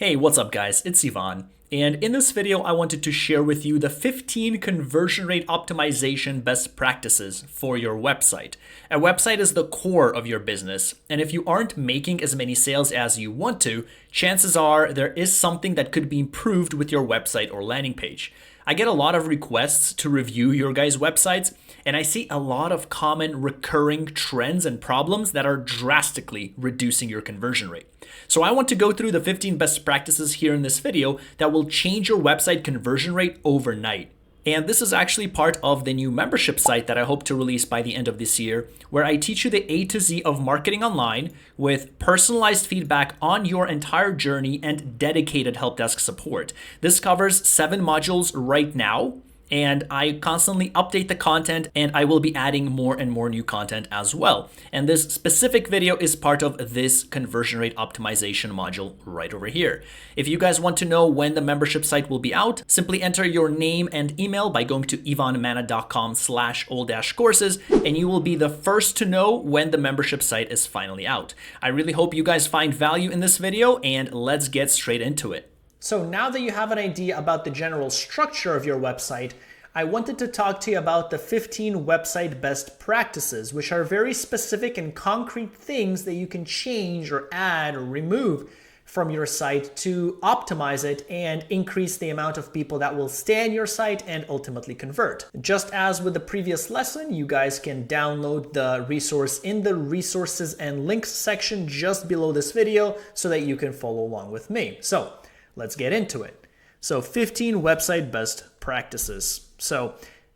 Hey, what's up guys? It's Ivan. And in this video, I wanted to share with you the 15 conversion rate optimization best practices for your website. A website is the core of your business, and if you aren't making as many sales as you want to, chances are there is something that could be improved with your website or landing page. I get a lot of requests to review your guys' websites, and I see a lot of common recurring trends and problems that are drastically reducing your conversion rate. So I want to go through the 15 best practices here in this video that will change your website conversion rate overnight. And this is actually part of the new membership site that I hope to release by the end of this year, where I teach you the A to Z of marketing online with personalized feedback on your entire journey and dedicated help desk support. This covers 7 modules right now, and I constantly update the content, and I will be adding more and more new content as well. And this specific video is part of this conversion rate optimization module right over here. If you guys want to know when the membership site will be out, simply enter your name and email by going to ivanmana.com/all-courses, and you will be the first to know when the membership site is finally out. I really hope you guys find value in this video, and let's get straight into it. So now that you have an idea about the general structure of your website, I wanted to talk to you about the 15 website best practices, which are very specific and concrete things that you can change or add or remove from your site to optimize it and increase the amount of people that will stay on your site and ultimately convert. Just as with the previous lesson, you guys can download the resource in the resources and links section just below this video so that you can follow along with me. So let's get into it. So 15 website best practices. So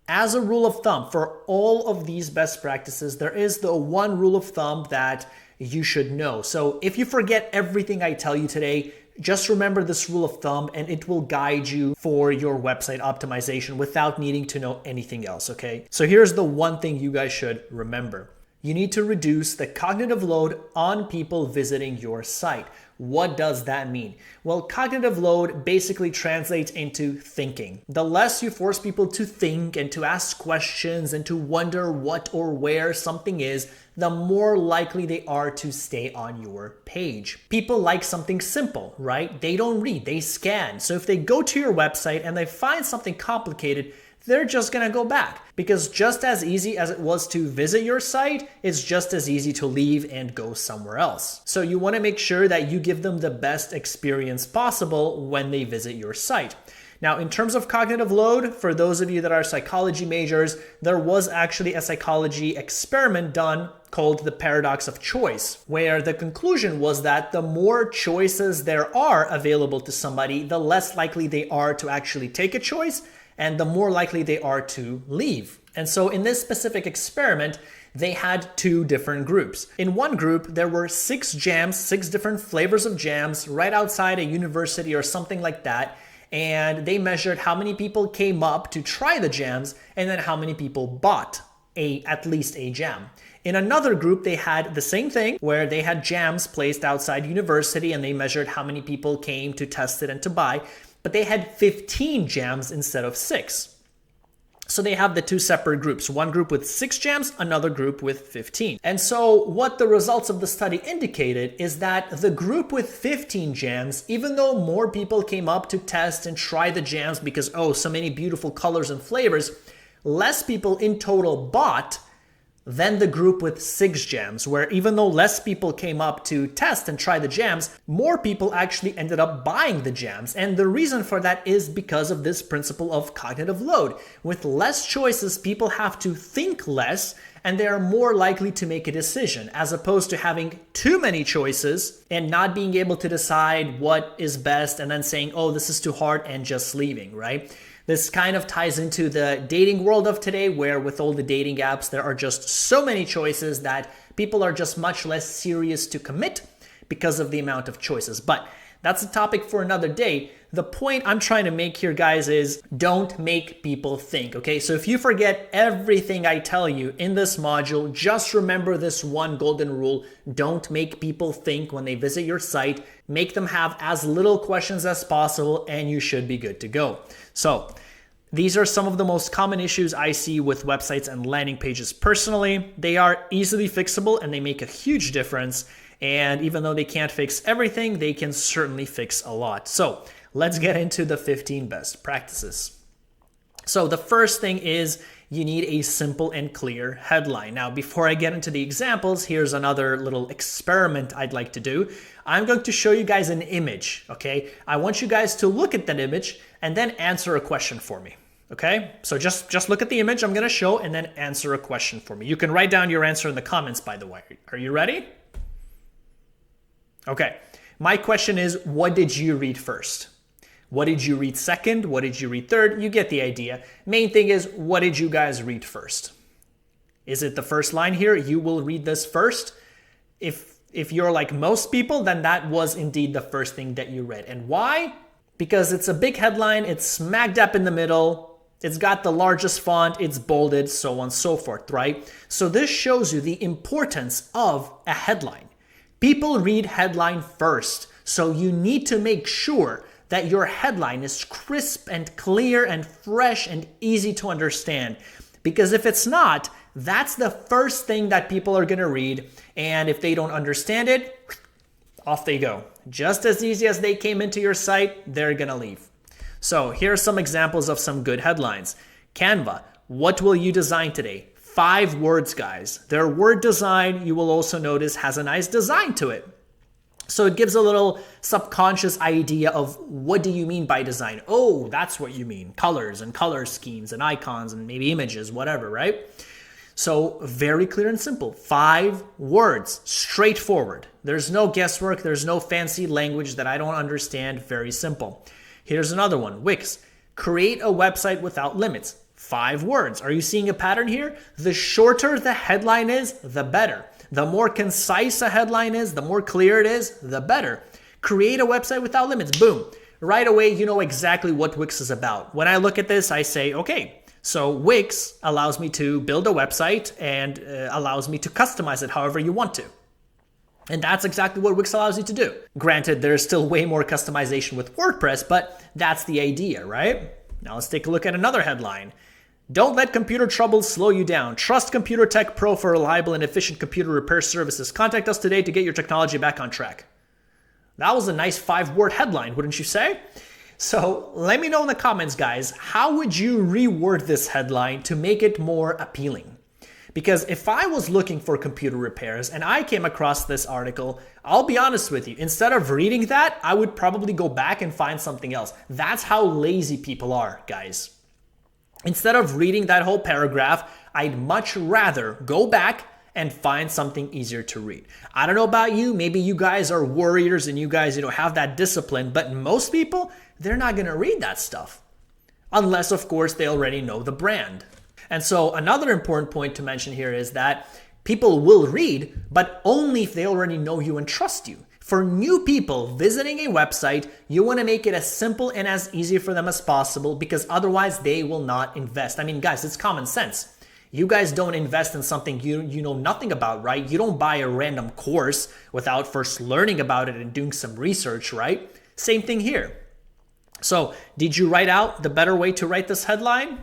as a rule of thumb for all of these best practices, there is the one rule of thumb that you should know. So if you forget everything I tell you today, just remember this rule of thumb and it will guide you for your website optimization without needing to know anything else, okay? So here's the one thing you guys should remember. You need to reduce the cognitive load on people visiting your site. What does that mean? Well, cognitive load basically translates into thinking. The less you force people to think and to ask questions and to wonder what or where something is, the more likely they are to stay on your page. People like something simple, right? They don't read, they scan. So if they go to your website and they find something complicated, they're just gonna go back, because just as easy as it was to visit your site, it's just as easy to leave and go somewhere else. So you wanna make sure that you give them the best experience possible when they visit your site. Now, in terms of cognitive load, for those of you that are psychology majors, there was actually a psychology experiment done called the paradox of choice, where the conclusion was that the more choices there are available to somebody, the less likely they are to actually take a choice, and the more likely they are to leave. And so in this specific experiment, they had 2 different groups. In one group, there were 6 jams, 6 different flavors of jams right outside a university or something like that. And they measured how many people came up to try the jams and then how many people bought at least a jam. In another group, they had the same thing where they had jams placed outside university and they measured how many people came to test it and to buy. But they had 15 jams instead of 6. So they have the 2 separate groups, one group with 6 jams, another group with 15. And so what the results of the study indicated is that the group with 15 jams, even though more people came up to test and try the jams because, oh, so many beautiful colors and flavors, less people in total bought than the group with 6 jams, where even though less people came up to test and try the jams, more people actually ended up buying the jams. And the reason for that is because of this principle of cognitive load. With less choices, people have to think less and they are more likely to make a decision, as opposed to having too many choices and not being able to decide what is best and then saying, oh, this is too hard, and just leaving, right? This kind of ties into the dating world of today, where with all the dating apps, there are just so many choices that people are just much less serious to commit because of the amount of choices. But that's a topic for another day. The point I'm trying to make here, guys, is don't make people think, okay? So if you forget everything I tell you in this module, just remember this one golden rule. Don't make people think when they visit your site. Make them have as little questions as possible, and you should be good to go. So these are some of the most common issues I see with websites and landing pages personally. They are easily fixable and they make a huge difference. And even though they can't fix everything, they can certainly fix a lot. So let's get into the 15 best practices. So the first thing is you need a simple and clear headline. Now, before I get into the examples, here's another little experiment I'd like to do. I'm going to show you guys an image, okay? I want you guys to look at that image and then answer a question for me, okay? So just look at the image I'm gonna show and then answer a question for me. You can write down your answer in the comments, by the way. Are you ready? Okay, my question is, what did you read first? What did you read second? What did you read third? You get the idea. Main thing is, what did you guys read first? Is it the first line here? You will read this first. If you're like most people, then that was indeed the first thing that you read. And why? Because it's a big headline, it's smack dab in the middle, it's got the largest font, it's bolded, so on and so forth, right? So this shows you the importance of a headline. People read headline first, so you need to make sure that your headline is crisp and clear and fresh and easy to understand. Because if it's not, that's the first thing that people are gonna read, and if they don't understand it, off they go. Just as easy as they came into your site, they're gonna leave. So here are some examples of some good headlines. Canva, what will you design today? 5 words, guys. Their word design, you will also notice, has a nice design to it. So it gives a little subconscious idea of what do you mean by design? Oh, that's what you mean. Colors and color schemes and icons and maybe images, whatever, right? So very clear and simple. 5 words, straightforward. There's no guesswork. There's no fancy language that I don't understand. Very simple. Here's another one. Wix, create a website without limits. 5 words. Are you seeing a pattern here? The shorter the headline is, the better. The more concise a headline is, the more clear it is, the better. Create a website without limits. Boom. Right away, you know exactly what Wix is about. When I look at this, I say, okay, so Wix allows me to build a website and allows me to customize it however you want to. And that's exactly what Wix allows you to do. Granted, there's still way more customization with WordPress, but that's the idea, right? Now let's take a look at another headline. Don't let computer troubles slow you down. Trust Computer Tech Pro for reliable and efficient computer repair services. Contact us today to get your technology back on track. That was a nice 5-word headline, wouldn't you say? So let me know in the comments, guys, how would you reword this headline to make it more appealing? Because if I was looking for computer repairs and I came across this article, I'll be honest with you, instead of reading that, I would probably go back and find something else. That's how lazy people are, guys. Instead of reading that whole paragraph, I'd much rather go back and find something easier to read. I don't know about you, maybe you guys are warriors and you guys, have that discipline, but most people, they're not gonna read that stuff. Unless, of course, they already know the brand. And so another important point to mention here is that people will read, but only if they already know you and trust you. For new people visiting a website, you want to make it as simple and as easy for them as possible because otherwise they will not invest. I mean, guys, it's common sense. You guys don't invest in something you know nothing about, right? You don't buy a random course without first learning about it and doing some research, right? Same thing here. So, did you write out the better way to write this headline?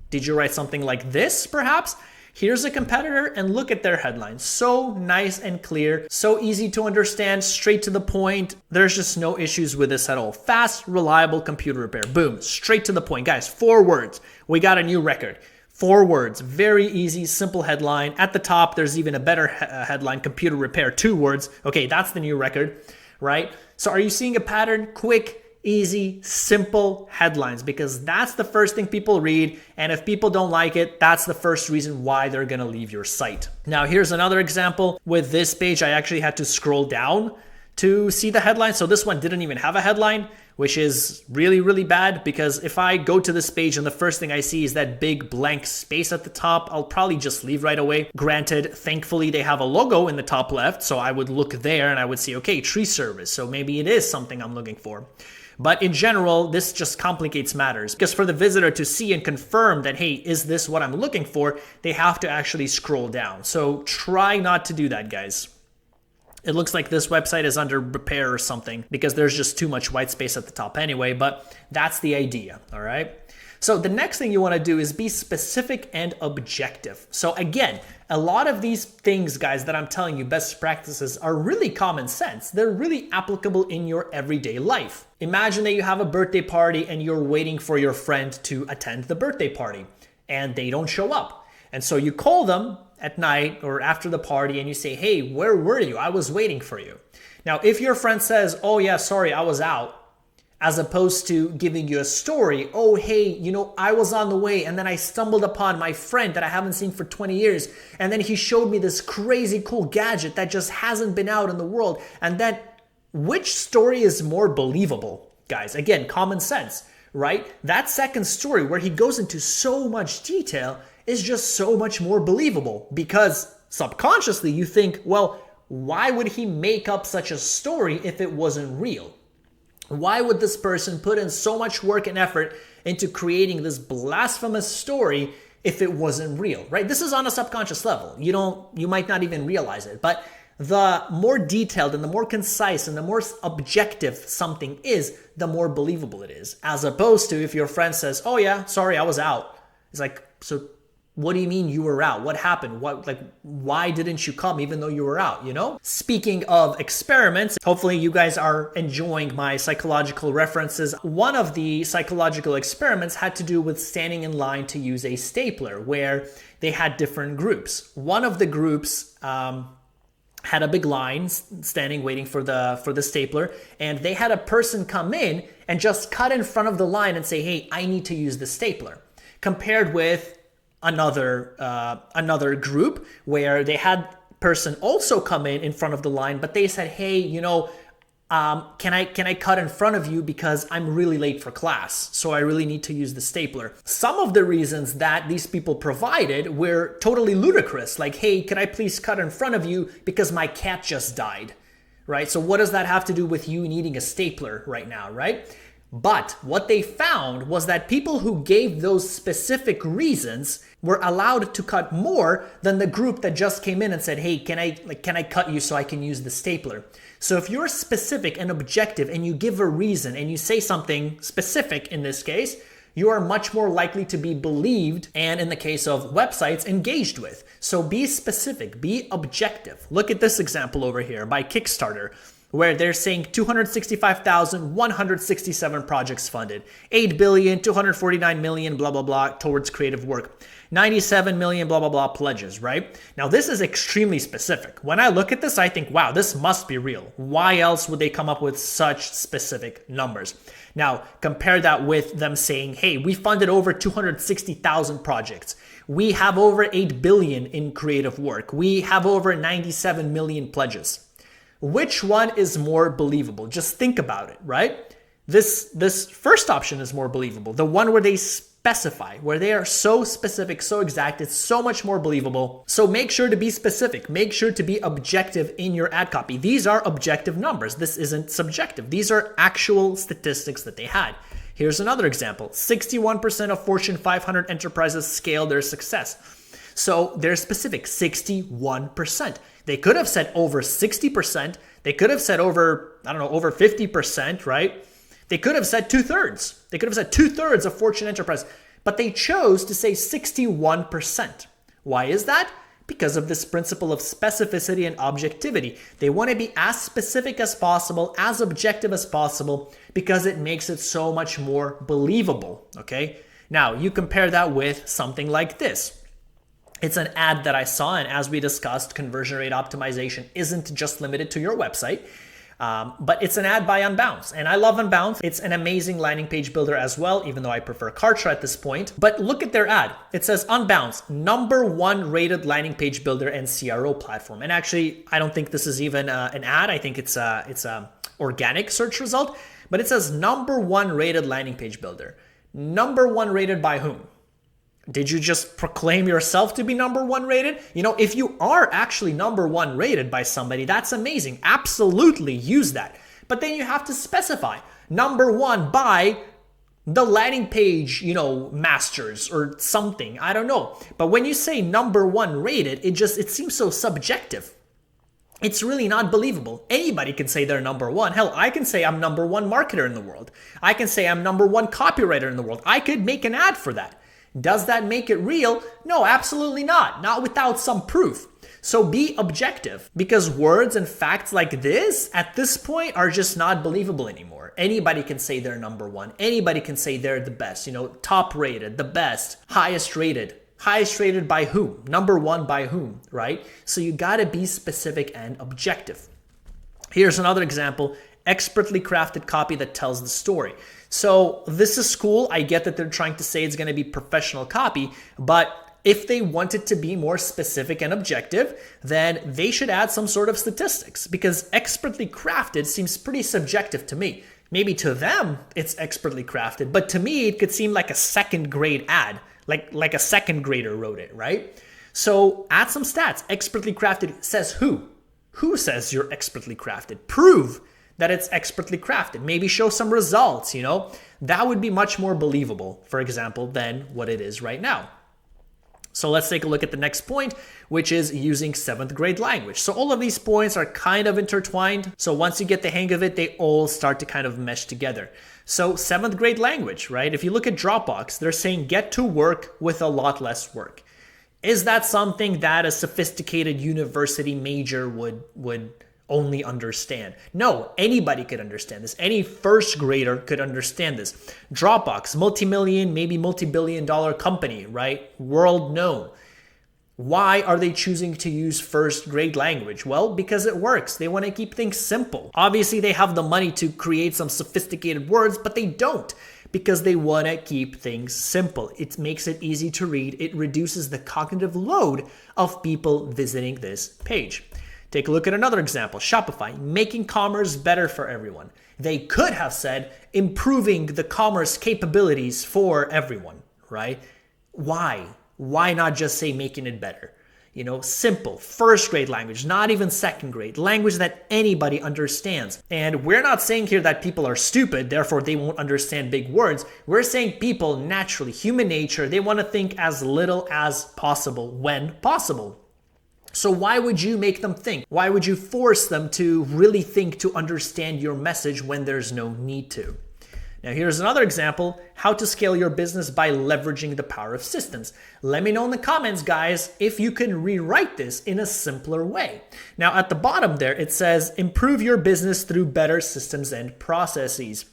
Did you write something like this, perhaps? Here's a competitor and look at their headline. So nice and clear, so easy to understand, straight to the point. There's just no issues with this at all. Fast, reliable computer repair. Boom, straight to the point. Guys, 4 words. We got a new record. 4 words, very easy, simple headline. At the top, there's even a better headline, computer repair, 2 words. Okay, that's the new record, right? So are you seeing a pattern? Quick, easy, simple headlines, because that's the first thing people read. And if people don't like it, that's the first reason why they're gonna leave your site. Now, here's another example. With this page, I actually had to scroll down to see the headline. So this one didn't even have a headline, which is really, really bad, because if I go to this page and the first thing I see is that big blank space at the top, I'll probably just leave right away. Granted, thankfully they have a logo in the top left, so I would look there and I would see, okay, tree service. So maybe it is something I'm looking for. But in general, this just complicates matters, because for the visitor to see and confirm that, hey, is this what I'm looking for, they have to actually scroll down. So try not to do that, guys. It looks like this website is under repair or something because there's just too much white space at the top anyway, but that's the idea, all right? So the next thing you want to do is be specific and objective. So again, a lot of these things, guys, that I'm telling you, best practices, are really common sense. They're really applicable in your everyday life. Imagine that you have a birthday party and you're waiting for your friend to attend the birthday party and they don't show up. And so you call them at night or after the party and you say, hey, where were you? I was waiting for you. Now, if your friend says, oh yeah, sorry, I was out, as opposed to giving you a story, oh, hey, I was on the way and then I stumbled upon my friend that I haven't seen for 20 years. And then he showed me this crazy cool gadget that just hasn't been out in the world. And then which story is more believable, guys? Again, common sense, right? That second story where he goes into so much detail is just so much more believable because subconsciously you think, well, why would he make up such a story if it wasn't real? Why would this person put in so much work and effort into creating this blasphemous story if it wasn't real, right? This is on a subconscious level. You might not even realize it, but the more detailed and the more concise and the more objective something is, the more believable it is. As opposed to if your friend says, oh yeah, sorry, I was out. It's like, so what do you mean you were out? What happened? Why didn't you come even though you were out, Speaking of experiments, hopefully you guys are enjoying my psychological references. One of the psychological experiments had to do with standing in line to use a stapler where they had different groups. One of the groups had a big line standing waiting for the stapler, and they had a person come in and just cut in front of the line and say, hey, I need to use the stapler, compared with another group where they had person also come in front of the line, but they said, hey, can I cut in front of you because I'm really late for class, so I really need to use the stapler. Some of the reasons that these people provided were totally ludicrous, like, hey, can I please cut in front of you because my cat just died, right? So what does that have to do with you needing a stapler right now, right? But what they found was that people who gave those specific reasons were allowed to cut more than the group that just came in and said, hey, can I cut you so I can use the stapler? So if you're specific and objective and you give a reason and you say something specific in this case, you are much more likely to be believed and, in the case of websites, engaged with. So be specific, be objective. Look at this example over here by Kickstarter, where they're saying 265,167 projects funded, 8 billion, 249 million, blah, blah, blah, towards creative work, 97 million, blah, blah, blah, pledges, right? Now, this is extremely specific. When I look at this, I think, wow, this must be real. Why else would they come up with such specific numbers? Now, compare that with them saying, hey, we funded over 260,000 projects. We have over 8 billion in creative work. We have over 97 million pledges. Which one is more believable? Just think about it, right? This first option is more believable. The one where they specify, where they are so specific, so exact, it's so much more believable. So make sure to be specific. Make sure to be objective in your ad copy. These are objective numbers. This isn't subjective. These are actual statistics that they had. Here's another example. 61% of Fortune 500 enterprises scale their success. So they're specific, 61%. They could have said over 60%. They could have said over 50%, right? They could have said 2/3. They could have said 2/3 of Fortune enterprise, but they chose to say 61%. Why is that? Because of this principle of specificity and objectivity. They want to be as specific as possible, as objective as possible, because it makes it so much more believable, okay? Now, you compare that with something like this. It's an ad that I saw, and as we discussed, conversion rate optimization isn't just limited to your website, but it's an ad by Unbounce, and I love Unbounce. It's an amazing landing page builder as well, even though I prefer Kartra at this point. But look at their ad. It says Unbounce, #1 rated landing page builder and CRO platform. And actually, I don't think this is even an ad. I think it's a organic search result, but it says #1 rated landing page builder. #1 rated by whom? Did you just proclaim yourself to be #1 rated? If you are actually #1 rated by somebody, that's amazing. Absolutely use that. But then you have to specify #1 by the landing page, masters or something. I don't know. But when you say #1 rated, it seems so subjective. It's really not believable. Anybody can say they're number one. Hell, I can say I'm number one marketer in the world. I can say I'm number one copywriter in the world. I could make an ad for that. Does that make it real? No, absolutely not. Not without some proof. So be objective, because words and facts like this at this point are just not believable anymore. Anybody can say they're number one. Anybody can say they're the best, top rated, the best, highest rated. Highest rated by whom? Number one by whom, right? So you gotta be specific and objective. Here's another example, expertly crafted copy that tells the story. So this is cool. I get that they're trying to say it's gonna be professional copy, but if they want it to be more specific and objective, then they should add some sort of statistics, because expertly crafted seems pretty subjective to me. Maybe to them it's expertly crafted, but to me it could seem like a second grade ad. Like a second grader wrote it, right? So add some stats. Expertly crafted says who? Who says you're expertly crafted? Prove that it's expertly crafted. Maybe show some results, That would be much more believable, for example, than what it is right now. So let's take a look at the next point, which is using 7th grade language. So all of these points are kind of intertwined. So once you get the hang of it, they all start to kind of mesh together. So 7th grade language, right? If you look at Dropbox, they're saying get to work with a lot less work. Is that something that a sophisticated university major would only understand? No, anybody could understand this. Any first grader could understand this. Dropbox, multi-million, maybe multi-billion dollar company, right? World known. Why are they choosing to use 1st grade language? Well, because it works. They want to keep things simple. Obviously, they have the money to create some sophisticated words, but they don't, because they want to keep things simple. It makes it easy to read. It reduces the cognitive load of people visiting this page. Take a look at another example, Shopify, making commerce better for everyone. They could have said improving the commerce capabilities for everyone, right? Why? Why not just say making it better? Simple, 1st grade language, not even 2nd grade, language that anybody understands. And we're not saying here that people are stupid, therefore they won't understand big words. We're saying people naturally, human nature, they want to think as little as possible when possible. So why would you make them think? Why would you force them to really think to understand your message when there's no need to? Now here's another example, how to scale your business by leveraging the power of systems. Let me know in the comments, guys, if you can rewrite this in a simpler way. Now at the bottom there, it says, improve your business through better systems and processes.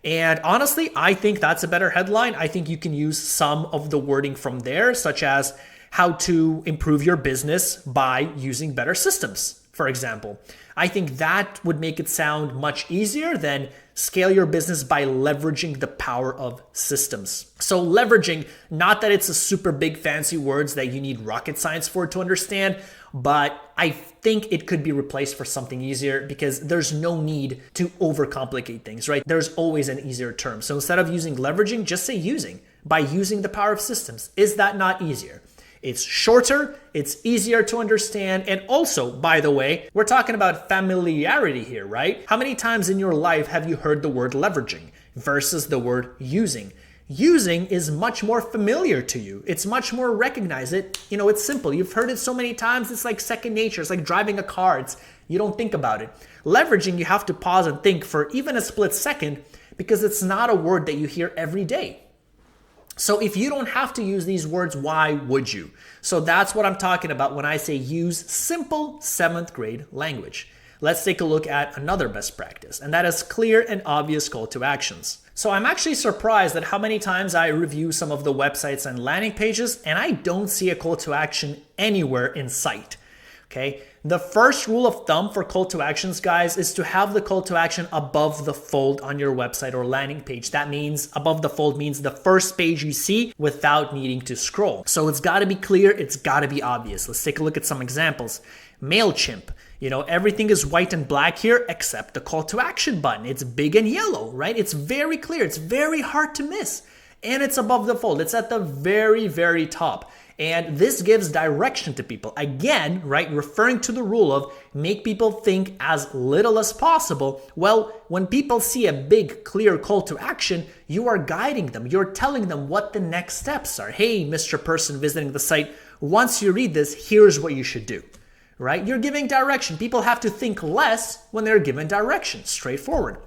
And honestly, I think that's a better headline. I think you can use some of the wording from there, such as how to improve your business by using better systems, for example. I think that would make it sound much easier than scale your business by leveraging the power of systems. So leveraging, not that it's a super big fancy words that you need rocket science for to understand, but I think it could be replaced for something easier, because there's no need to overcomplicate things, right? There's always an easier term. So instead of using leveraging, just say using, by using the power of systems. Is that not easier? It's shorter, it's easier to understand, and also, by the way, we're talking about familiarity here, right? How many times in your life have you heard the word leveraging versus the word using? Using is much more familiar to you. It's much more recognized. It's simple. You've heard it so many times, it's like second nature. It's like driving a car. You don't think about it. Leveraging, you have to pause and think for even a split second, because it's not a word that you hear every day. So if you don't have to use these words, why would you? So that's what I'm talking about when I say use simple 7th grade language. Let's take a look at another best practice, and that is clear and obvious call to actions. So I'm actually surprised at how many times I review some of the websites and landing pages, and I don't see a call to action anywhere in sight. Okay. The first rule of thumb for call to actions, guys, is to have the call to action above the fold on your website or landing page. That means above the fold means the first page you see without needing to scroll. So it's got to be clear. It's got to be obvious. Let's take a look at some examples. MailChimp. Everything is white and black here except the call to action button. It's big and yellow, right? It's very clear. It's very hard to miss. And it's above the fold. It's at the very, very top. And this gives direction to people. Again, right, referring to the rule of make people think as little as possible. Well, when people see a big, clear call to action, you are guiding them. You're telling them what the next steps are. Hey, Mr. Person visiting the site, once you read this, here's what you should do, right? You're giving direction. People have to think less when they're given direction. Straightforward.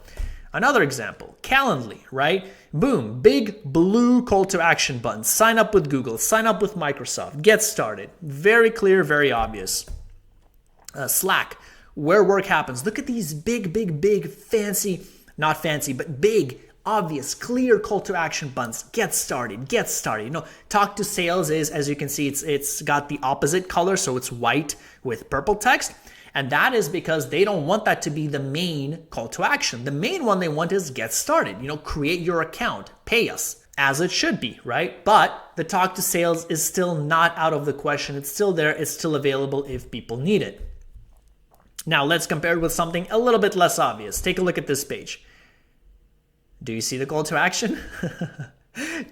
Another example, Calendly, right? Boom, big blue call to action button. Sign up with Google, sign up with Microsoft, get started. Very clear, very obvious. Slack, where work happens. Look at these big, fancy, not fancy, but big, obvious, clear call to action buttons. Get started, get started. You know, talk to sales is, as you can see, it's got the opposite color, so it's white with purple text. And that is because they don't want that to be the main call to action. The main one they want is get started, you know, create your account, pay us, as it should be, right? But the talk to sales is still not out of the question. It's still there. It's still available if people need it. Now let's compare it with something a little bit less obvious. Take a look at this page. Do you see the call to action?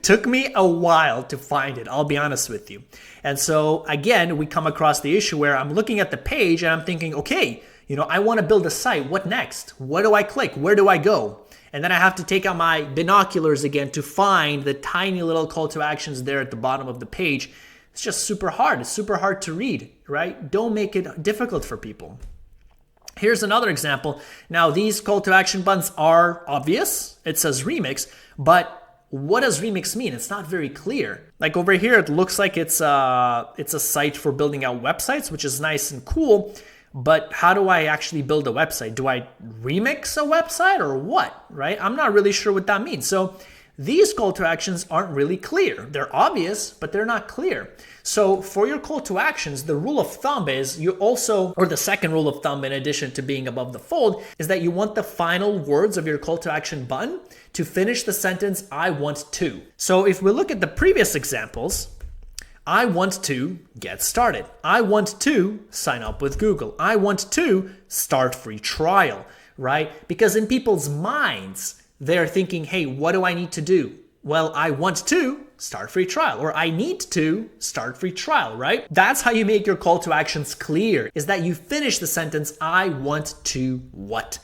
Took me a while to find it, I'll be honest with you. And so again, we come across the issue where I'm looking at the page and I'm thinking, okay, you know, I want to build a site. What next? What do I click? Where do I go? And then I have to take out my binoculars again to find the tiny little call to actions there at the bottom of the page. It's just super hard. It's super hard to read, right? Don't make it difficult for people. Here's another example. Now, these call to action buttons are obvious. It says remix, but what does remix mean? It's not very clear. Like over here, it looks like it's a site for building out websites, which is nice and cool. But how do I actually build a website? Do I remix a website or what, right? I'm not really sure what that means. So these call to actions aren't really clear. They're obvious, but they're not clear. So for your call to actions, the rule of thumb is you also, or the second rule of thumb in addition to being above the fold, is that you want the final words of your call to action button to finish the sentence, I want to. So if we look at the previous examples, I want to get started. I want to sign up with Google. I want to start free trial, right? Because in people's minds, they're thinking, hey, what do I need to do? Well, I want to start free trial, or I need to start free trial, right? That's how you make your call to actions clear, is that you finish the sentence, I want to what?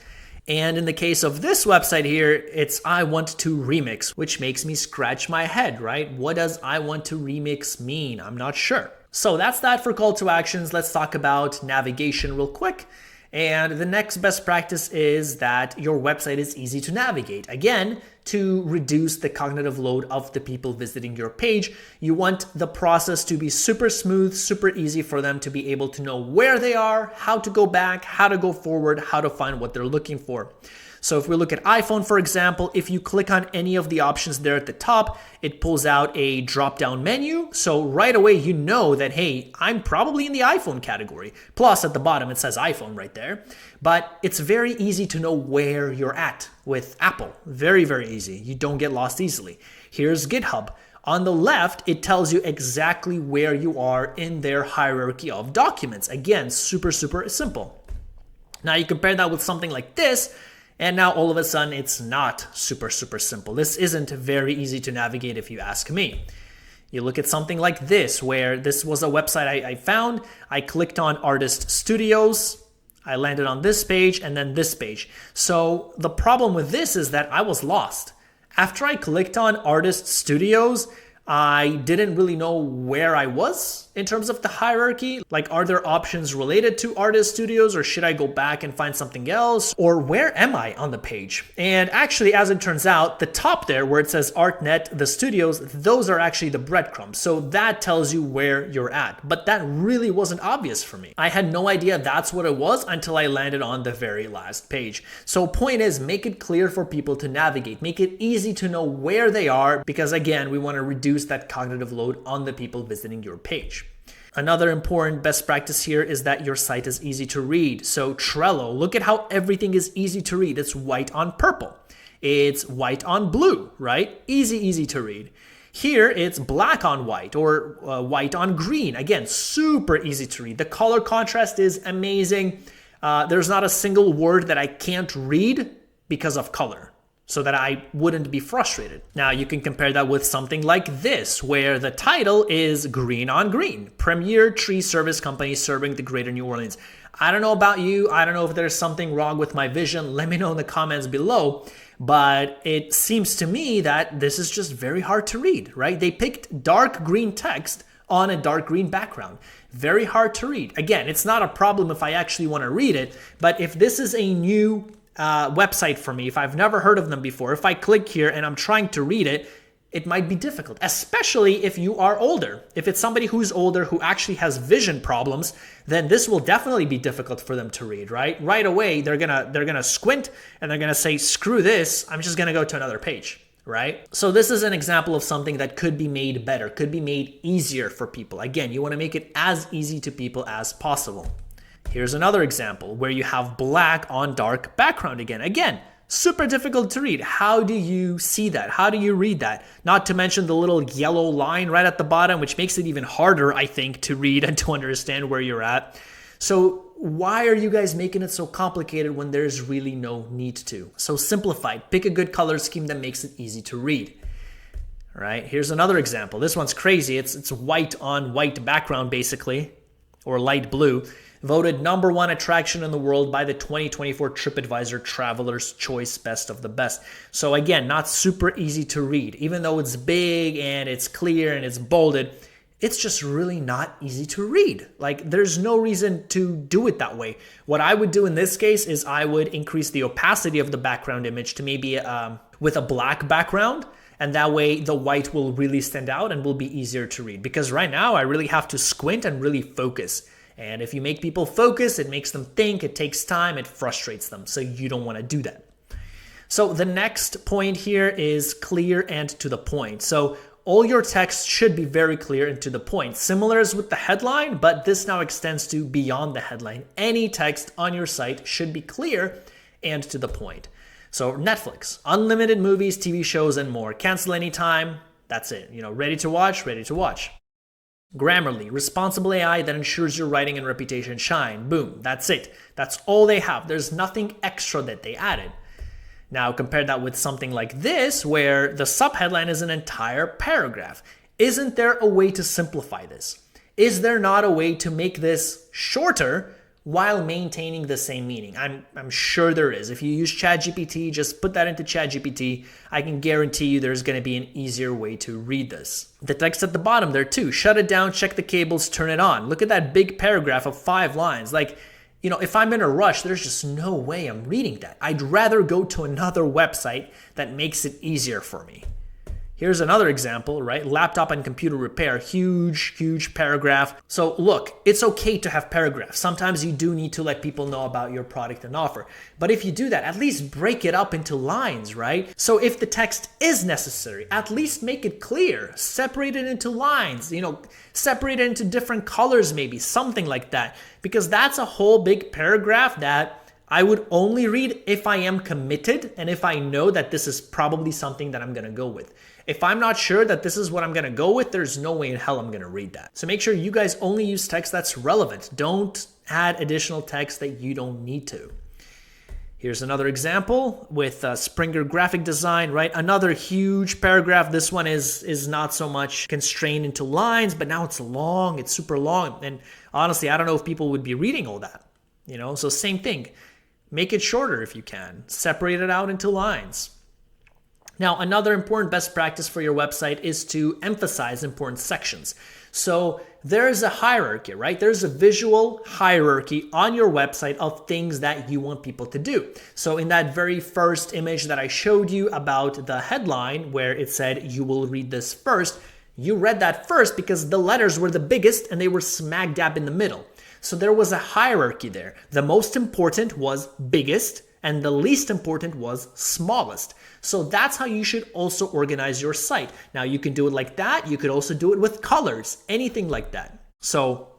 And in the case of this website here, it's I want to remix, which makes me scratch my head, right? What does I want to remix mean? I'm not sure. So that's that for call to actions. Let's talk about navigation real quick. And the next best practice is that your website is easy to navigate. Again, to reduce the cognitive load of the people visiting your page, you want the process to be super smooth, super easy for them to be able to know where they are, how to go back, how to go forward, how to find what they're looking for. So if we look at iPhone, for example, if you click on any of the options there at the top, it pulls out a drop-down menu. So right away, you know that, hey, I'm probably in the iPhone category. Plus, at the bottom, it says iPhone right there. But it's very easy to know where you're at with Apple. Very, very easy. You don't get lost easily. Here's GitHub. On the left, it tells you exactly where you are in their hierarchy of documents. Again, super, super simple. Now, you compare that with something like this, and now all of a sudden it's not super, super simple. This isn't very easy to navigate if you ask me. You look at something like this, where this was a website I found. I clicked on Artist Studios. I landed on this page and then this page. So the problem with this is that I was lost. After I clicked on Artist Studios, I didn't really know where I was in terms of the hierarchy. Like, are there options related to Artist Studios, or should I go back and find something else? Or where am I on the page? And actually, as it turns out, the top there where it says ArtNet, the studios, those are actually the breadcrumbs. So that tells you where you're at. But that really wasn't obvious for me. I had no idea that's what it was until I landed on the very last page. So point is, make it clear for people to navigate. Make it easy to know where they are, because again, we want to reduce that cognitive load on the people visiting your page. Another important best practice here is that your site is easy to read. So Trello, look at how everything is easy to read. It's white on purple. It's white on blue, right? Easy, easy to read. Here, it's black on white, or white on green. Again, super easy to read. The color contrast is amazing. There's not a single word that I can't read because of color, so that I wouldn't be frustrated. Now you can compare that with something like this, where the title is green on green, Premier Tree Service Company serving the greater New Orleans. I don't know about you. I don't know if there's something wrong with my vision. Let me know in the comments below. But it seems to me that this is just very hard to read, right? They picked dark green text on a dark green background. Very hard to read. Again, it's not a problem if I actually want to read it, but if this is a new website for me, if I've never heard of them before, if I click here and I'm trying to read it, it might be difficult, especially if you are older. If it's somebody who's older who actually has vision problems, then this will definitely be difficult for them to read, right? Right away, they're gonna squint and they're gonna say, screw this, I'm just gonna go to another page, right? So this is an example of something that could be made better, could be made easier for people. Again, you wanna make it as easy to people as possible. Here's another example where you have black on dark background again. Again, super difficult to read. How do you see that? How do you read that? Not to mention the little yellow line right at the bottom, which makes it even harder, I think, to read and to understand where you're at. So why are you guys making it so complicated when there's really no need to? So simplify. Pick a good color scheme that makes it easy to read. All right, here's another example. This one's crazy. It's white on white background, basically, or light blue. Voted #1 attraction in the world by the 2024 TripAdvisor Traveler's Choice Best of the Best. So again, not super easy to read. Even though it's big and it's clear and it's bolded, it's just really not easy to read. Like, there's no reason to do it that way. What I would do in this case is I would increase the opacity of the background image to maybe with a black background. And that way the white will really stand out and will be easier to read. Because right now I really have to squint and really focus. And if you make people focus, it makes them think, it takes time, it frustrates them. So you don't want to do that. So the next point here is clear and to the point. So all your text should be very clear and to the point. Similar as with the headline, but this now extends to beyond the headline. Any text on your site should be clear and to the point. So Netflix, unlimited movies, TV shows, and more. Cancel anytime. That's it. Ready to watch, ready to watch. Grammarly, responsible AI that ensures your writing and reputation shine. Boom, that's it. That's all they have. There's nothing extra that they added. Now compare that with something like this, where the subheadline is an entire paragraph. Isn't there a way to simplify this? Is there not a way to make this shorter while maintaining the same meaning? I'm sure there is. If you use ChatGPT, just put that into ChatGPT. I can guarantee you there's going to be an easier way to read this. The text at the bottom there too. Shut it down, check the cables, turn it on. Look at that big paragraph of 5 lines. Like, if I'm in a rush, there's just no way I'm reading that. I'd rather go to another website that makes it easier for me. Here's another example, right? Laptop and computer repair, huge paragraph. So look, it's okay to have paragraphs. Sometimes you do need to let people know about your product and offer. But if you do that, at least break it up into lines, right? So if the text is necessary, at least make it clear. Separate it into lines, separate it into different colors maybe, something like that. Because that's a whole big paragraph that I would only read if I am committed and if I know that this is probably something that I'm going to go with. If I'm not sure that this is what I'm going to go with, there's no way in hell I'm going to read that. So make sure you guys only use text that's relevant. Don't add additional text that you don't need to. Here's another example with Springer graphic design, right? Another huge paragraph. This one is not so much constrained into lines, but now it's long. It's super long. And honestly, I don't know if people would be reading all that, So same thing. Make it shorter if you can. Separate it out into lines. Now, another important best practice for your website is to emphasize important sections. So there's a hierarchy, right? There's a visual hierarchy on your website of things that you want people to do. So in that very first image that I showed you about the headline where it said, you will read this first, you read that first because the letters were the biggest and they were smack dab in the middle. So there was a hierarchy there. The most important was biggest and the least important was smallest. So that's how you should also organize your site. Now you can do it like that. You could also do it with colors, anything like that. So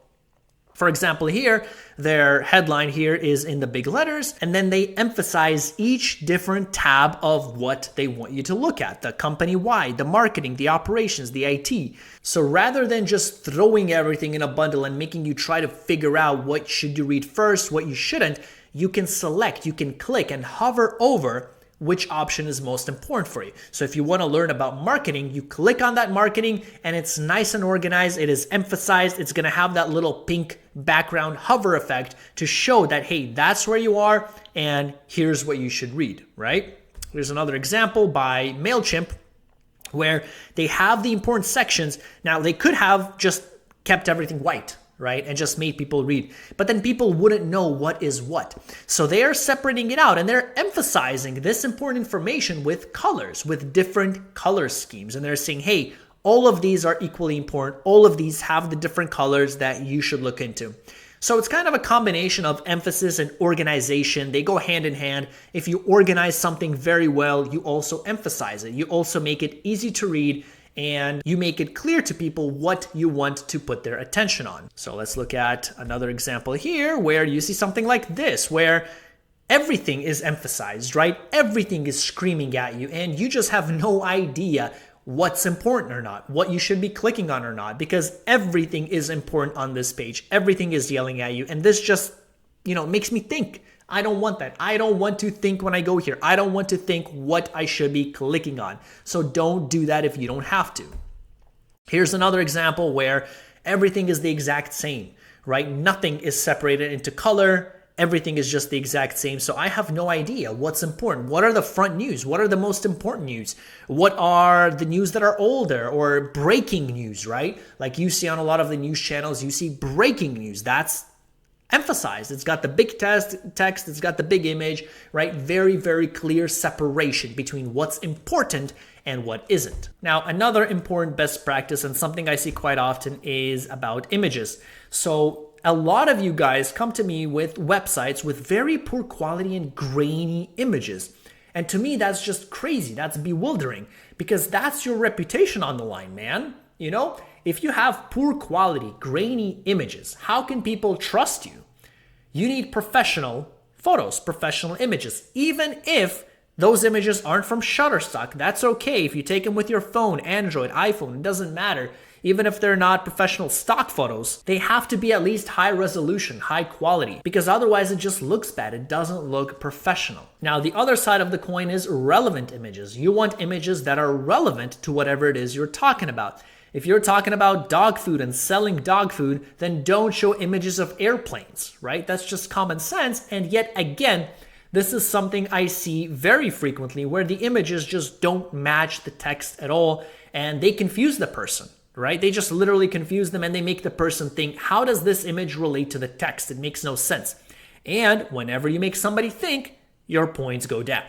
for example here, their headline here is in the big letters, and then they emphasize each different tab of what they want you to look at, the company-wide, the marketing, the operations, the IT. So rather than just throwing everything in a bundle and making you try to figure out what should you read first, what you shouldn't, you can select, you can click and hover over which option is most important for you. So if you want to learn about marketing, you click on that marketing and it's nice and organized. It is emphasized. It's going to have that little pink background hover effect to show that, hey, that's where you are and here's what you should read, right? Here's another example by MailChimp where they have the important sections. Now they could have just kept everything white, right? And just made people read. But then people wouldn't know what is what. So they are separating it out and they're emphasizing this important information with colors, with different color schemes. And they're saying, hey, all of these are equally important. All of these have the different colors that you should look into. So it's kind of a combination of emphasis and organization. They go hand in hand. If you organize something very well, you also emphasize it. You also make it easy to read and you make it clear to people what you want to put their attention on. So let's look at another example here where you see something like this, where everything is emphasized, right? Everything is screaming at you and you just have no idea what's important or not, what you should be clicking on or not, because everything is important on this page. Everything is yelling at you. And this just, makes me think. I don't want that. I don't want to think when I go here. I don't want to think what I should be clicking on. So don't do that if you don't have to. Here's another example where everything is the exact same, right? Nothing is separated into color. Everything is just the exact same. So I have no idea what's important. What are the front news? What are the most important news? What are the news that are older or breaking news, right? Like you see on a lot of the news channels, you see breaking news. That's emphasized. It's got the big text, it's got the big image, right? Very, very clear separation between what's important and what isn't. Now, another important best practice and something I see quite often is about images. So a lot of you guys come to me with websites with very poor quality and grainy images. And to me, that's just crazy. That's bewildering because that's your reputation on the line, man. If you have poor quality, grainy images, how can people trust you? You need professional photos, professional images. Even if those images aren't from Shutterstock, that's okay. If you take them with your phone, Android, iPhone, it doesn't matter. Even if they're not professional stock photos, they have to be at least high resolution, high quality, because otherwise it just looks bad. It doesn't look professional. Now, the other side of the coin is relevant images. You want images that are relevant to whatever it is you're talking about. If you're talking about dog food and selling dog food, then don't show images of airplanes, right? That's just common sense. And yet again, this is something I see very frequently where the images just don't match the text at all and they confuse the person, right? They just literally confuse them and they make the person think, how does this image relate to the text? It makes no sense. And whenever you make somebody think, your points go down.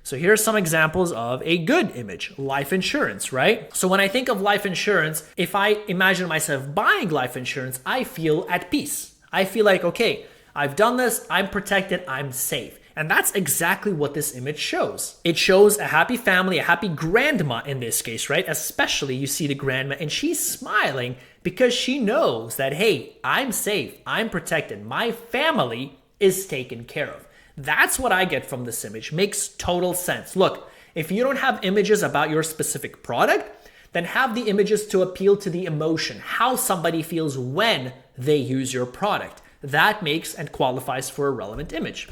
So here are some examples of a good image, life insurance, right? So when I think of life insurance, if I imagine myself buying life insurance, I feel at peace. I feel like, okay, I've done this, I'm protected, I'm safe. And that's exactly what this image shows. It shows a happy family, a happy grandma in this case, right? Especially you see the grandma and she's smiling because she knows that, hey, I'm safe, I'm protected, my family is taken care of. That's what I get from this image. Makes total sense. Look, if you don't have images about your specific product, then have the images to appeal to the emotion, how somebody feels when they use your product. That makes and qualifies for a relevant image.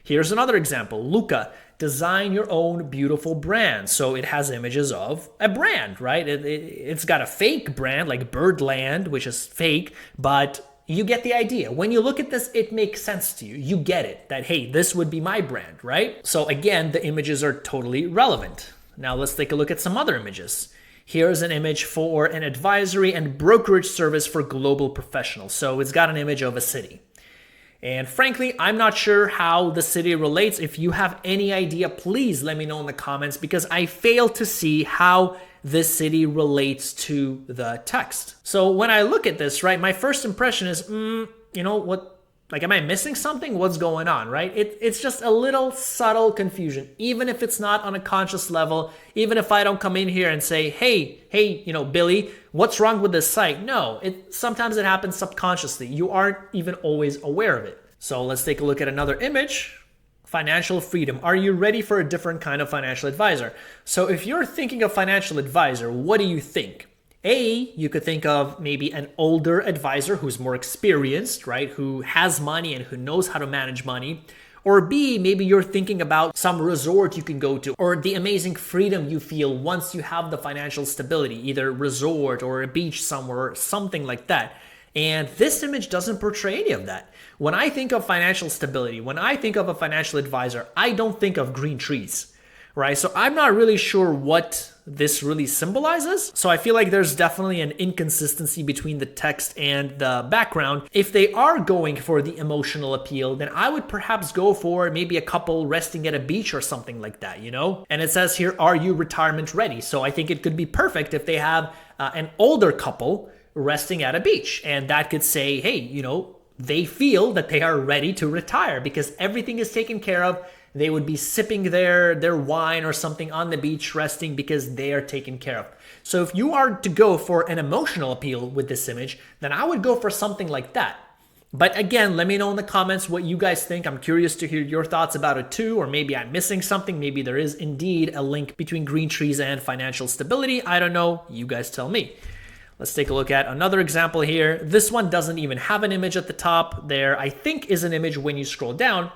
Here's another example. Luca, design your own beautiful brand. So it has images of a brand, right? It's got a fake brand like Birdland, which is fake, but you get the idea. When you look at this, it makes sense to you. You get it that, hey, this would be my brand, right? So again, the images are totally relevant. Now let's take a look at some other images. Here's an image for an advisory and brokerage service for global professionals. So it's got an image of a city. And frankly, I'm not sure how the city relates. If you have any idea, please let me know in the comments because I fail to see how this city relates to the text. So when I look at this, right, my first impression is, what? Like, am I missing something? What's going on, right? It's just a little subtle confusion, even if it's not on a conscious level, even if I don't come in here and say, hey, Billy, what's wrong with this site? No, sometimes it happens subconsciously. You aren't even always aware of it. So let's take a look at another image. Financial freedom. Are you ready for a different kind of financial advisor? So if you're thinking of financial advisor, what do you think? You could think of maybe an older advisor who's more experienced, right? Who has money and who knows how to manage money. Or B, maybe you're thinking about some resort you can go to or the amazing freedom you feel once you have the financial stability, either resort or a beach somewhere or something like that. And this image doesn't portray any of that. When I think of financial stability, when I think of a financial advisor, I don't think of green trees. right? So I'm not really sure what this really symbolizes. So I feel like there's definitely an inconsistency between the text and the background. If they are going for the emotional appeal, then I would perhaps go for maybe a couple resting at a beach or something like that, you know? And it says here, are you retirement ready? So I think it could be perfect if they have an older couple resting at a beach. And that could say, hey, you know, they feel that they are ready to retire because everything is taken care of. They would be sipping their wine or something on the beach resting because they are taken care of. So if you are to go for an emotional appeal with this image, then I would go for something like that. But again, let me know in the comments what you guys think. I'm curious to hear your thoughts about it too, or maybe I'm missing something. Maybe there is indeed a link between green trees and financial stability. I don't know. You guys tell me. Let's take a look at another example here. This one doesn't even have an image at the top. There, I think, is an image when you scroll down.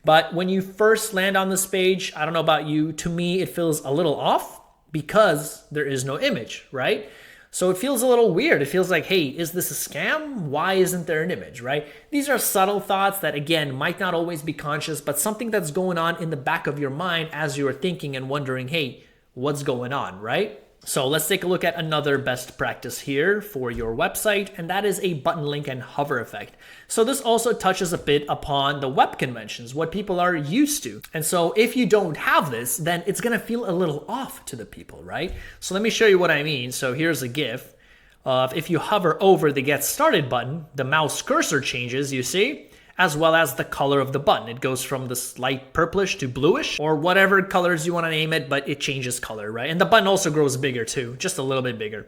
But when you first land on this page, I don't know about you, to me, it feels a little off because there is no image, right? So it feels a little weird. It feels like, hey, is this a scam? Why isn't there an image, right? These are subtle thoughts that, again, might not always be conscious, but something that's going on in the back of your mind as you're thinking and wondering, hey, what's going on, right? So let's take a look at another best practice here for your website, and that is a button link and hover effect. So this also touches a bit upon the web conventions, what people are used to. And so if you don't have this, then it's going to feel a little off to the people, right? So let me show you what I mean. So here's a GIF of if you hover over the Get Started button, the mouse cursor changes, you see? As well as the color of the button. It goes from this light purplish to bluish, or whatever colors you want to name it, but it changes color, right? And the button also grows bigger too, just a little bit bigger.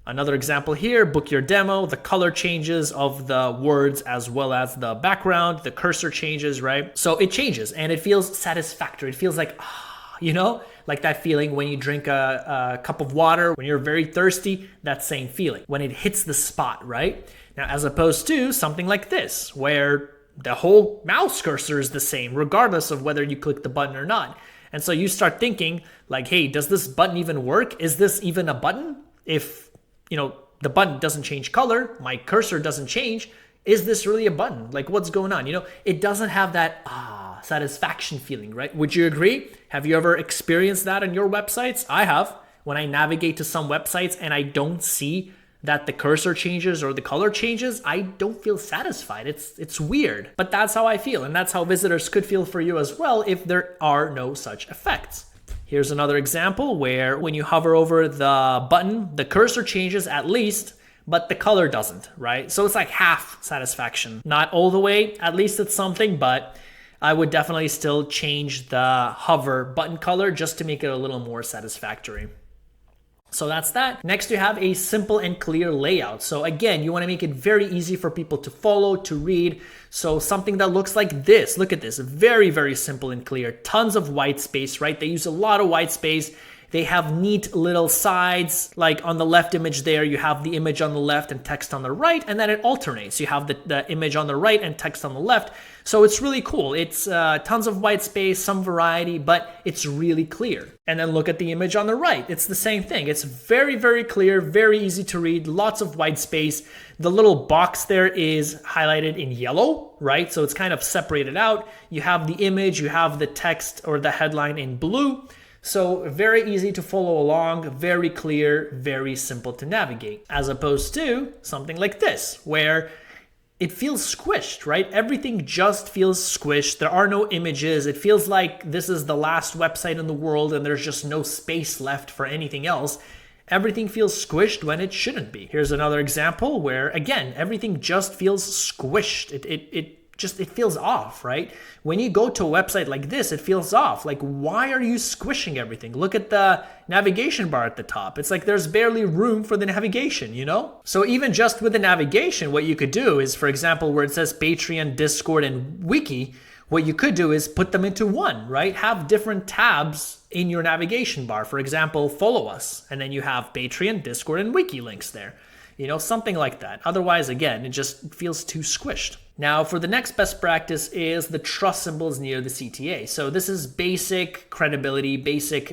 Another example here, book your demo, the color changes of the words as well as the background, the cursor changes, right? So it changes and it feels satisfactory. It feels like, you know, like that feeling when you drink a cup of water, when you're very thirsty, that same feeling, when it hits the spot, right? Now, as opposed to something like this, where the whole mouse cursor is the same, regardless of whether you click the button or not. And so you start thinking like, hey, does this button even work? Is this even a button? If, you know, the button doesn't change color, my cursor doesn't change, is this really a button? Like, what's going on? You know, it doesn't have that satisfaction feeling, right? Would you agree? Have you ever experienced that on your websites? I have. When I navigate to some websites and I don't see that the cursor changes or the color changes, I don't feel satisfied. It's weird, but that's how I feel. And that's how visitors could feel for you as well if there are no such effects. Here's another example where when you hover over the button, the cursor changes at least, but the color doesn't, right? So it's like half satisfaction. Not all the way, at least it's something, but I would definitely still change the hover button color just to make it a little more satisfactory. So that's that. Next, you have a simple and clear layout. So again, you want to make it very easy for people to follow, to read. So something that looks like this. Look at this. Very, very simple and clear. Tons of white space, right? They use a lot of white space. They have neat little sides, like on the left image there, you have the image on the left and text on the right, and then it alternates. You have the image on the right and text on the left. So it's really cool. It's tons of white space, some variety, but it's really clear. And then look at the image on the right. It's the same thing. It's very, very clear, very easy to read, lots of white space. The little box there is highlighted in yellow, right? So it's kind of separated out. You have the image, you have the text or the headline in blue. So very easy to follow along, very clear, very simple to navigate, as opposed to something like this, where it feels squished, right? Everything just feels squished. There are no images. It feels like this is the last website in the world and there's just no space left for anything else. Everything feels squished when it shouldn't be. Here's another example where, again, everything just feels squished. It feels off, right? When you go to a website like this, it feels off. Like, why are you squishing everything? Look at the navigation bar at the top. It's like there's barely room for the navigation, you know? So even just with the navigation, what you could do is, for example, where it says Patreon, Discord, and Wiki, what you could do is put them into one, right? Have different tabs in your navigation bar. For example, follow us, and then you have Patreon, Discord, and Wiki links there. You know, something like that. Otherwise, again, it just feels too squished. Now, for the next best practice is the trust symbols near the CTA. So this is basic credibility, basic,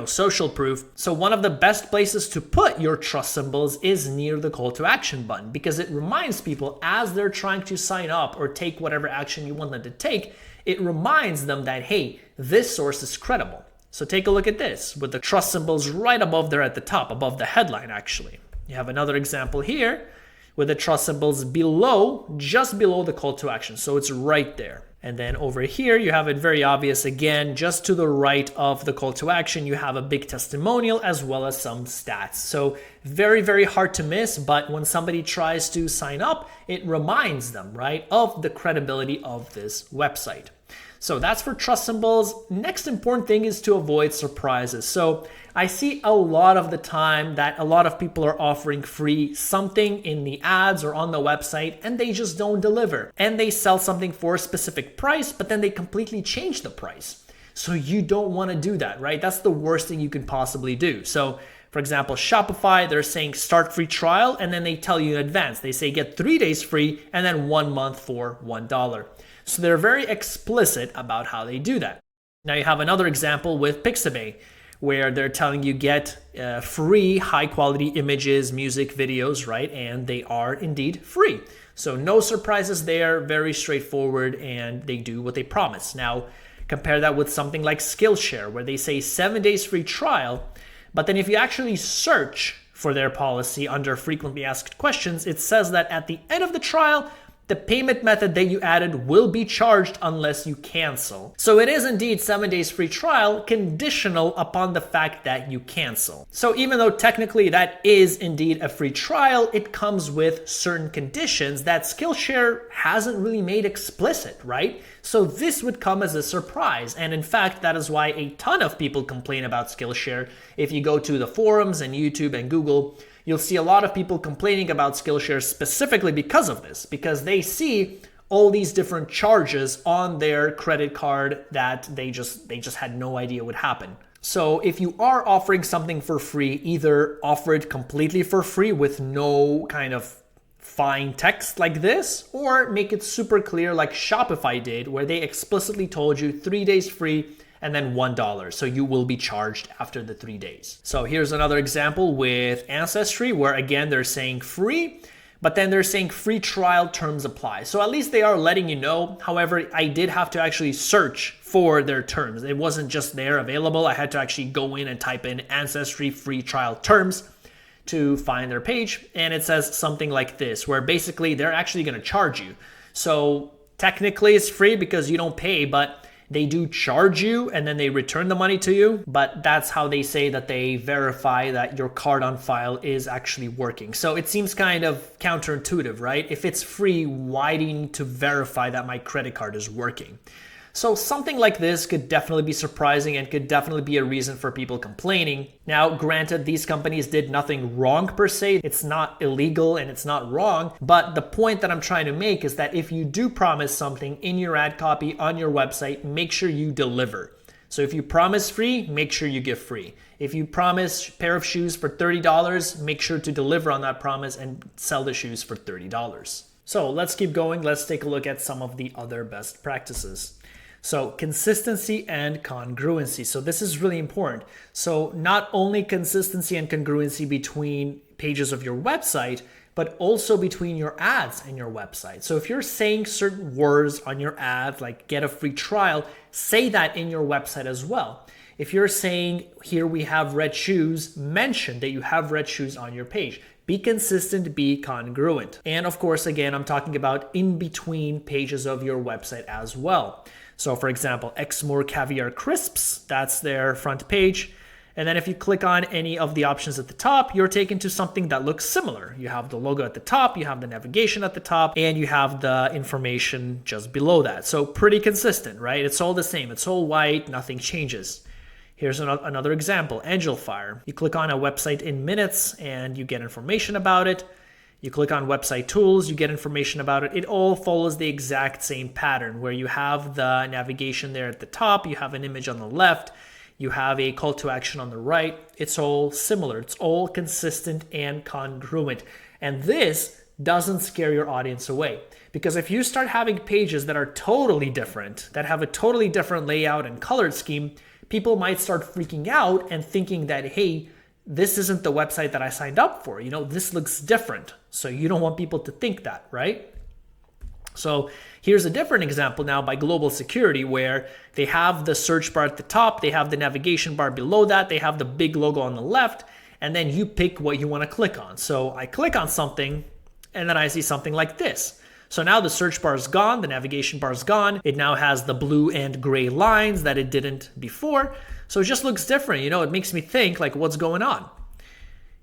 social proof. So one of the best places to put your trust symbols is near the call to action button, because it reminds people as they're trying to sign up or take whatever action you want them to take, it reminds them that, hey, this source is credible. So take a look at this with the trust symbols right above there at the top, above the headline actually. You have another example here with the trust symbols below, just below the call to action. So it's right there. And then over here, you have it very obvious again, just to the right of the call to action, you have a big testimonial as well as some stats. So very, very hard to miss, but when somebody tries to sign up, it reminds them, right, of the credibility of this website. So that's for trust symbols. Next important thing is to avoid surprises. So I see a lot of the time that a lot of people are offering free something in the ads or on the website and they just don't deliver. And they sell something for a specific price, but then they completely change the price. So you don't want to do that, right? That's the worst thing you can possibly do. So for example, Shopify, they're saying start free trial and then they tell you in advance. They say get 3 days free and then 1 month for $1. So they're very explicit about how they do that. Now you have another example with Pixabay, where they're telling you get free high quality images, music, videos, right? And they are indeed free. So no surprises there, very straightforward, and they do what they promise. Now compare that with something like Skillshare, where they say 7 days free trial, but then if you actually search for their policy under frequently asked questions, it says that at the end of the trial, the payment method that you added will be charged unless you cancel. So it is indeed 7 days free trial, conditional upon the fact that you cancel. So even though technically that is indeed a free trial, it comes with certain conditions that Skillshare hasn't really made explicit, right? So this would come as a surprise. And in fact, that is why a ton of people complain about Skillshare. If you go to the forums and YouTube and Google, you'll see a lot of people complaining about Skillshare specifically because of this, because they see all these different charges on their credit card that they just had no idea would happen. So if you are offering something for free, either offer it completely for free with no kind of fine text like this, or make it super clear like Shopify did, where they explicitly told you 3 days free and then $1. So you will be charged after the 3 days. So here's another example with Ancestry, where again, they're saying free, but then they're saying free trial terms apply. So at least they are letting you know. However, I did have to actually search for their terms. It wasn't just there available. I had to actually go in and type in Ancestry free trial terms to find their page. And it says something like this, where basically they're actually gonna charge you. So technically it's free because you don't pay, but they do charge you and then they return the money to you, but that's how they say that they verify that your card on file is actually working. So it seems kind of counterintuitive, right? If it's free, why do you need to verify that my credit card is working? So something like this could definitely be surprising and could definitely be a reason for people complaining. Now, granted, these companies did nothing wrong per se. It's not illegal and it's not wrong. But the point that I'm trying to make is that if you do promise something in your ad copy on your website, make sure you deliver. So if you promise free, make sure you give free. If you promise a pair of shoes for $30, make sure to deliver on that promise and sell the shoes for $30. So let's keep going. Let's take a look at some of the other best practices. So consistency and congruency. So this is really important. So not only consistency and congruency between pages of your website, but also between your ads and your website. So if you're saying certain words on your ad, like get a free trial, say that in your website as well. If you're saying here we have red shoes, mention that you have red shoes on your page. Be consistent, be congruent. And of course, again, I'm talking about in between pages of your website as well. So for example, Exmoor Caviar Crisps, that's their front page. And then if you click on any of the options at the top, you're taken to something that looks similar. You have the logo at the top, you have the navigation at the top, and you have the information just below that. So pretty consistent, right? It's all the same. It's all white, nothing changes. Here's another example, Angel Fire. You click on a website in minutes and you get information about it. You click on website tools, you get information about it. It all follows the exact same pattern where you have the navigation there at the top, you have an image on the left, you have a call to action on the right. It's all similar. It's all consistent and congruent. And this doesn't scare your audience away. Because if you start having pages that are totally different, that have a totally different layout and color scheme, people might start freaking out and thinking that, hey, this isn't the website that I signed up for. You know, this looks different. So you don't want people to think that, right? So here's a different example now by Global Security, where they have the search bar at the top, they have the navigation bar below that, they have the big logo on the left, and then you pick what you want to click on. So I click on something, and then I see something like this. So now the search bar is gone, the navigation bar is gone. It now has the blue and gray lines that it didn't before. So it just looks different. You know, it makes me think like, what's going on?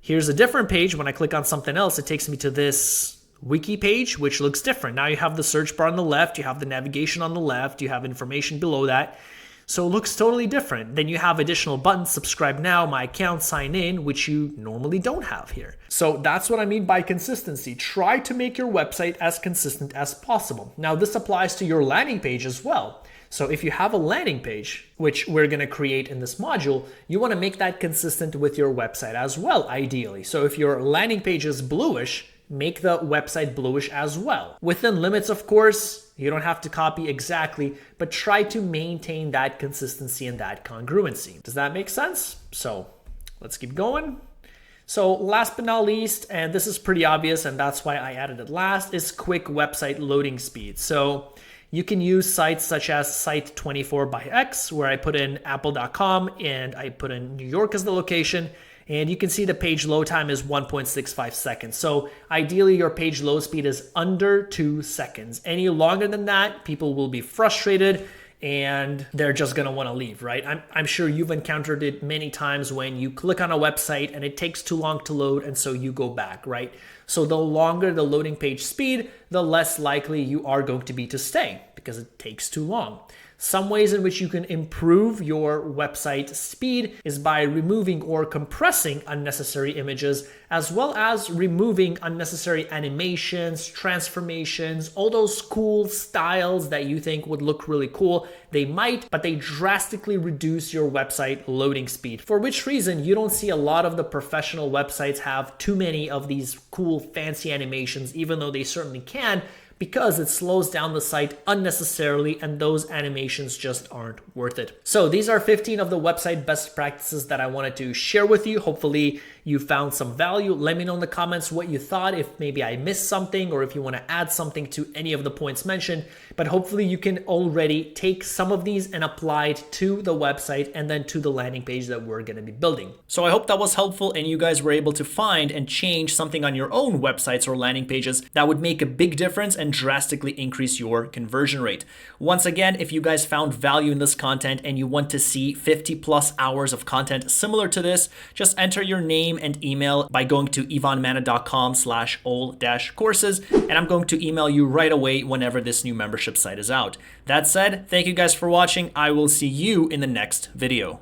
Here's a different page. When I click on something else, it takes me to this wiki page, which looks different. Now you have the search bar on the left, you have the navigation on the left, you have information below that. So it looks totally different. Then you have additional buttons, subscribe now, my account, sign in, which you normally don't have here. So that's what I mean by consistency. Try to make your website as consistent as possible. Now this applies to your landing page as well. So if you have a landing page, which we're going to create in this module, you want to make that consistent with your website as well, ideally. So if your landing page is bluish, make the website bluish as well. Within limits, of course, you don't have to copy exactly, but try to maintain that consistency and that congruency. Does that make sense? So let's keep going. So last but not least, and this is pretty obvious and that's why I added it last, is quick website loading speed. So you can use sites such as Site24 where I put in apple.com and I put in New York as the location. And you can see the page load time is 1.65 seconds. So ideally your page load speed is under 2 seconds. Any longer than that, people will be frustrated and they're just gonna wanna leave, right? I'm sure you've encountered it many times when you click on a website and it takes too long to load and so you go back, right? So the longer the loading page speed, the less likely you are going to be to stay because it takes too long. Some ways in which you can improve your website speed is by removing or compressing unnecessary images, as well as removing unnecessary animations, transformations, all those cool styles that you think would look really cool. They might, but they drastically reduce your website loading speed, for which reason you don't see a lot of the professional websites have too many of these cool fancy animations, even though they certainly can, because it slows down the site unnecessarily and those animations just aren't worth it. So these are 15 of the website best practices that I wanted to share with you. Hopefully you found some value. Let me know in the comments what you thought, if maybe I missed something or if you want to add something to any of the points mentioned. But hopefully you can already take some of these and apply it to the website and then to the landing page that we're going to be building. So I hope that was helpful and you guys were able to find and change something on your own websites or landing pages that would make a big difference and drastically increase your conversion rate. Once again, if you guys found value in this content and you want to see 50+ hours of content similar to this, just enter your name and email by going to ivanmana.com/all-courses, and I'm going to email you right away whenever this new membership site is out. That said, thank you guys for watching. I will see you in the next video.